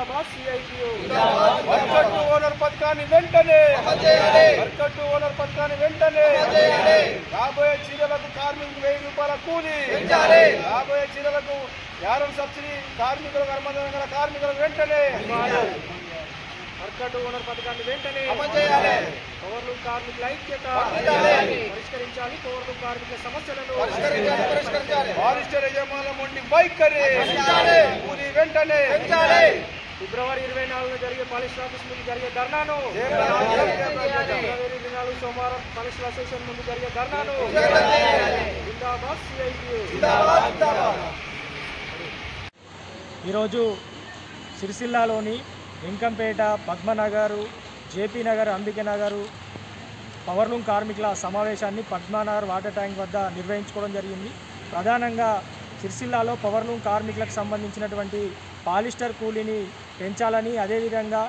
Zindabad CITU worker to owner పథకాన్ని వెంటనే worker to owner పథకాన్ని వెంటనే రాబోయే చీరలకు కార్మికులకు 1000 రూపాయల కూలీ రాబోయే చీరలకు యారన్ సబ్సిడీ కార్మికులకు అనుమతి కార్మికులకు వెంటనే వర్కర్ టు ఓనర్ పథకాన్ని వెంటనే పవర్లూమ్ కార్మికుల ఐక్యత పరిష్కరించాలి. పవర్లూమ్ కార్మికుల సమస్యలను పాలిస్టర్ యజమానుల మొండి వైఖరి కూలీ వెంటనే ఫిబ్రవరి 24 జరిగే పాలిస్టర్ ఆఫీస్ ముందు జరిగే ధర్నాను ఫిబ్రవరి 24 సోమవారం పాలిస్టర్ అసోసియేషన్ ముందు జరిగే ధర్నాను జిందాబాద్ సిఐటియు. ఈరోజు సిరిసిల్లాలోని వెంకంపేట, పద్మనగర్, జేపీ నగర్, అంబిక నగర్ పవర్లూమ్ కార్మికుల సమావేశాన్ని పద్మనగర్ వాటర్ ట్యాంక్ వద్ద నిర్వహించుకోవడం జరిగింది. ప్రధానంగా సిరిసిల్లాలో పవర్లూమ్ కార్మికులకు సంబంధించినటువంటి పాలిస్టర్ కూలీని పెంచాలని, అదేవిధంగా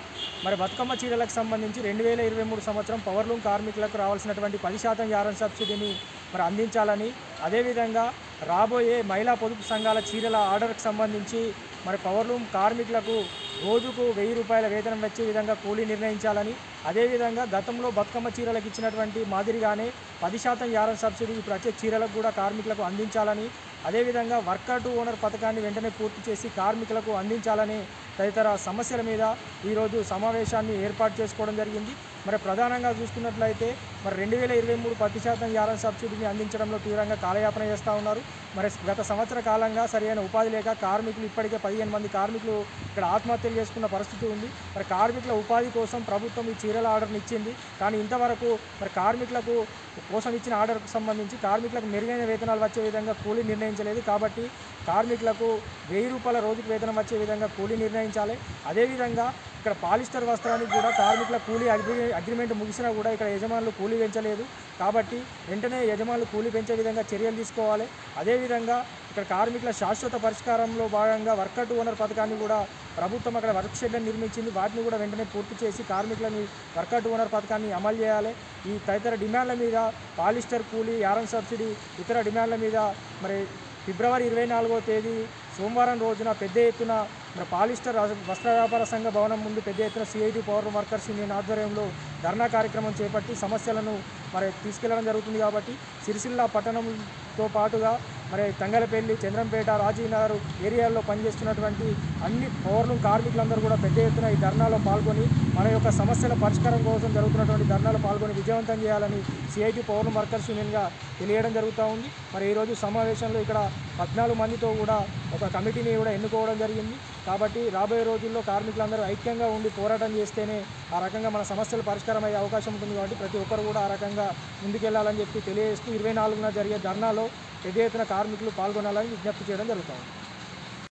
మరి బతుకమ్మ చీరలకు సంబంధించి 2023 సంవత్సరం పవర్లూమ్ కార్మికులకు రావాల్సినటువంటి 10% యారన్ సబ్సిడీని మరి అందించాలని, అదేవిధంగా రాబోయే మహిళా పొదుపు సంఘాల చీరల ఆర్డర్కి సంబంధించి మరి పవర్లూమ్ కార్మికులకు రోజుకు 1000 రూపాయల వేతనం వచ్చే విధంగా కూలీ నిర్ణయించాలని, అదేవిధంగా గతంలో బతుకమ్మ చీరలకు ఇచ్చినటువంటి మాదిరిగానే 10% యారన్ సబ్సిడీ ఇప్పుడు వచ్చే చీరలకు కూడా కార్మికులకు అందించాలని, అదేవిధంగా వర్కర్ టు ఓనర్ పథకాన్ని వెంటనే పూర్తి చేసి కార్మికులకు అందించాలని తదితర సమస్యల మీద ఈరోజు సమావేశాన్ని ఏర్పాటు చేసుకోవడం జరిగింది. మరి ప్రధానంగా చూసుకున్నట్లయితే మరి 2023 10% యారన్ సబ్సిడీని అందించడంలో తీవ్రంగా కాలయాపన చేస్తూ ఉన్నారు. మరి గత సంవత్సర కాలంగా సరైన ఉపాధి లేక కార్మికులు ఇప్పటికే 15 మంది కార్మికులు ఇక్కడ ఆత్మహత్యలు చేసుకున్న పరిస్థితి ఉంది. మరి కార్మికుల ఉపాధి కోసం ప్రభుత్వం ఈ చీరల ఆర్డర్ని ఇచ్చింది. కానీ ఇంతవరకు మరి కార్మికులకు కోసం ఇచ్చిన ఆర్డర్కు సంబంధించి కార్మికులకు మెరుగైన వేతనాలు వచ్చే విధంగా కూలీ నిర్ణయించలేదు. కాబట్టి కార్మికులకు 1000 రూపాయల రోజుకు వేతనం వచ్చే విధంగా కూలీ నిర్ణయించాలి. అదేవిధంగా ఇక్కడ పాలిస్టర్ వస్త్రానికి కూడా కార్మికుల కూలీ అగ్రిమెంట్ ముగిసినా కూడా ఇక్కడ యజమానులు కూలీ పెంచలేదు. కాబట్టి వెంటనే యజమానులు కూలీ పెంచే విధంగా చర్యలు తీసుకోవాలి. అదేవిధంగా ఇక్కడ కార్మికుల శాశ్వత పరిష్కారంలో భాగంగా వర్కర్ టు ఓనర్ పథకాన్ని కూడా ప్రభుత్వం అక్కడ వర్క్ షెడ్లను నిర్మించింది. వాటిని కూడా వెంటనే పూర్తి చేసి కార్మికులని వర్కర్ టు ఓనర్ పథకాన్ని అమలు చేయాలి. ఈ తదితర డిమాండ్ల మీద పాలిస్టర్ కూలీ, యారన్ సబ్సిడీ, ఇతర డిమాండ్ల మీద మరి ఫిబ్రవరి 24వ తేదీ సోమవారం రోజున పెద్ద ఎత్తున మరి పాలిస్టర్ వస్త్ర వ్యాపార సంఘ భవనం ముందు పెద్ద ఎత్తున సిఐటి పవర్లూమ్ వర్కర్స్ యూనియన్ ఆధ్వర్యంలో ధర్నా కార్యక్రమం చేపట్టి సమస్యలను మరి తీసుకెళ్లడం జరుగుతుంది. కాబట్టి సిరిసిల్ల పట్టణంతో పాటుగా మరి తంగలపల్లి, చంద్రంపేట, రాజీవ్ నగర్ ఏరియాల్లో పనిచేస్తున్నటువంటి అన్ని పవర్లూమ్ కార్మికులందరూ కూడా పెద్ద ఎత్తున ఈ ధర్నాలో పాల్గొని మన యొక్క సమస్యల పరిష్కారం కోసం జరుగుతున్నటువంటి ధర్నాలో పాల్గొని విజయవంతం చేయాలని సిఐటి పవర్లూమ్ వర్కర్స్ యూనియన్గా తెలియడం జరుగుతూ ఉంది. మరి ఈరోజు సమావేశంలో ఇక్కడ 14 మందితో కూడా ఒక కమిటీని కూడా ఎన్నుకోవడం జరిగింది. కాబట్టి రాబోయే రోజుల్లో కార్మికులందరూ ఐక్యంగా ఉండి పోరాటం చేస్తేనే ఆ రకంగా మన సమస్యలు పరిష్కారం అయ్యే అవకాశం ఉంటుంది. కాబట్టి ప్రతి ఒక్కరు కూడా ఆ రకంగా ముందుకెళ్లాలని చెప్పి తెలియజేస్తూ 24న జరిగే ధర్నాలో పెద్ద ఎత్తున కార్మికులు పాల్గొనాలని విజ్ఞప్తి చేయడం జరుగుతుంది.